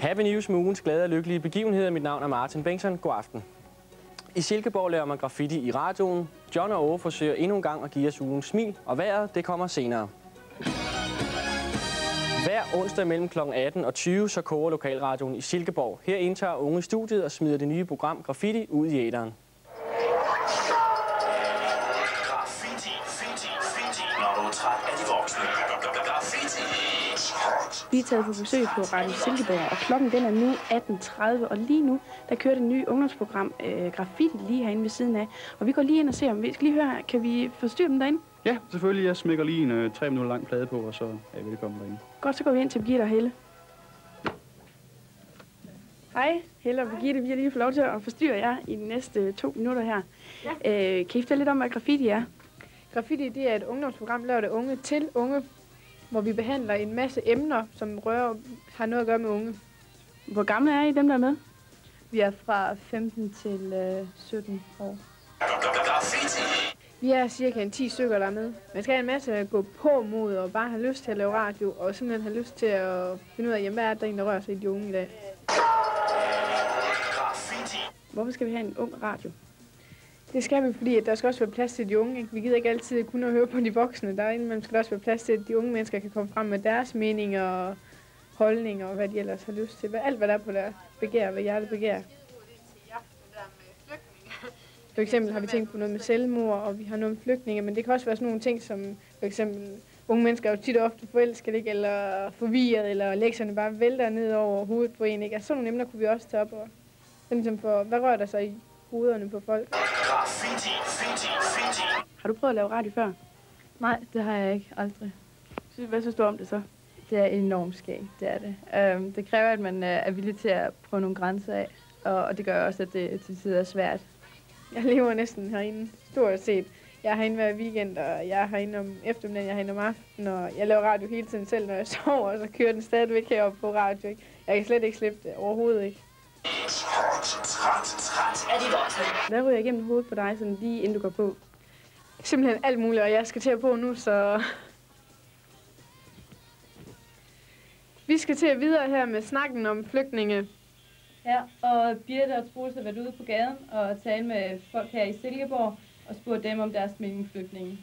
Happy News med ugens glade og lykkelige begivenheder. Mit navn er Martin Bengtsson. God aften. I Silkeborg laver man graffiti i radioen. John og Åge forsøger endnu en gang at give os ugens smil, og vejret, det kommer senere. Hver onsdag mellem kl. 18 og 20, så koger lokalradioen i Silkeborg. Her indtager unge studiet og smider det nye program Graffiti ud i æteren. Vi er taget på besøg på Radio Silkeborg, og klokken den er nu 18:30, og lige nu, der kører det nye ungdomsprogram Graffiti lige herinde ved siden af. Og vi går lige ind og ser, om vi skal lige høre, kan vi forstyrre dem derinde? Ja, selvfølgelig. Jeg smækker lige en 3 minutter lang plade på, og så er jeg velkommen derinde. Godt, så går vi ind til Birgitte og Helle. Hej, Helle og Birgitte. Vi har lige fået lov til at forstyrre jer i de næste 2 minutter her. Ja. Kan I fortælle lidt om, hvad graffiti er? Graffiti, det er et ungdomsprogram, lavet af unge til unge, hvor vi behandler en masse emner, som har noget at gøre med unge. Hvor gamle er I, dem der er med? Vi er fra 15 til 17 år. Vi er cirka 10 stykker, der er med. Man skal have en masse at gå på mod og bare have lyst til at lave radio, og simpelthen have lyst til at finde ud af, hvad er der der rører sig i de unge i dag. Hvorfor skal vi have en ung radio? Det skal vi, fordi der skal også være plads til de unge. Ikke? Vi gider ikke altid kun at høre på de voksne. Man skal også være plads til, at de unge mennesker kan komme frem med deres meninger og holdninger og hvad de ellers har lyst til. Alt, hvad der er på deres begær, hvad hjertet begær. For eksempel har vi tænkt på noget med selvmord, og vi har noget med flygtninge, men det kan også være sådan nogle ting, som for eksempel unge mennesker er jo tit og ofte forelsket, ikke? Eller forvirret, eller lektierne bare vælter ned over hovedet på en. Ikke? Altså, sådan nogle emner kunne vi også tage op, og ligesom for, hvad rører der sig i hovederne på folk? Har du prøvet at lave radio før? Nej, det har jeg ikke. Aldrig. Hvad synes du om det så? Det er enormt skægt, det er det. Det kræver, at man er villig til at prøve nogle grænser af, og det gør også, at det til tider er svært. Jeg lever næsten herinde, stort set. Jeg er herinde hver weekend, og jeg er herinde om eftermiddagen, jeg er herinde om aftenen, og jeg laver radio hele tiden selv, når jeg sover, og så kører den stadigvæk heroppe på radio. Ikke? Jeg kan slet ikke slippe det, overhovedet ikke. Hvad ryger igennem hovedet på dig, sådan lige inden du går på? Simpelthen alt muligt, og jeg skal til at på nu, så... Vi skal til at videre her med snakken om flygtninge. Ja, og Birte og Troels har været ude på gaden og tale med folk her i Silkeborg og spurgt dem om deres mening flygtninge.